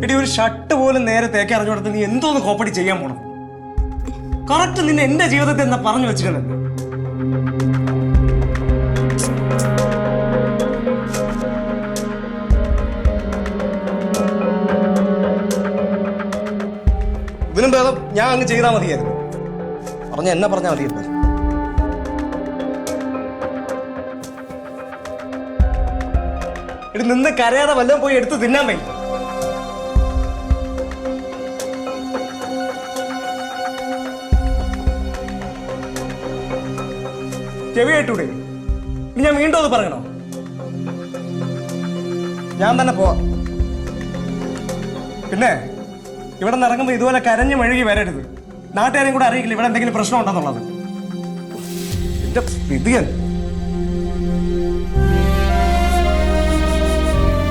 എടി ഒരു ഷർട്ട് പോലും നേരെ തേക്കാൻ അറിഞ്ഞുകൊടുത്ത് നീ എന്തോന്ന് കോപ്പടി ചെയ്യാൻ പോണം? കറക്റ്റ് നിന്നെ എന്റെ ജീവിതത്തിൽ എന്താ പറഞ്ഞു വെച്ചിട്ടുള്ളത്? ഇതിനും ഭേദം ഞാൻ അങ്ങ് ചെയ്താൽ മതിയായിരുന്നു. എന്നെ പറഞ്ഞാൽ മതിയായിരുന്നു. എടി നിന്ന് കരയാതെ വല്ലതും പോയി എടുത്ത് തിന്നാൻ വയ്യ. ചെവി കേട്ടൂടെ? ഇനി ഞാൻ വീണ്ടും അത് പറയണോ? ഞാൻ തന്നെ പോവാം. പിന്നെ ഇവിടെ നിന്ന് ഇറങ്ങുമ്പോൾ ഇതുപോലെ കരഞ്ഞു മെഴുകി വരരുത്. നാട്ടുകാരെയും കൂടെ അറിയിക്കില്ല ഇവിടെ എന്തെങ്കിലും പ്രശ്നം ഉണ്ടെന്നുള്ളത്. എന്റെ വിധിയൻ.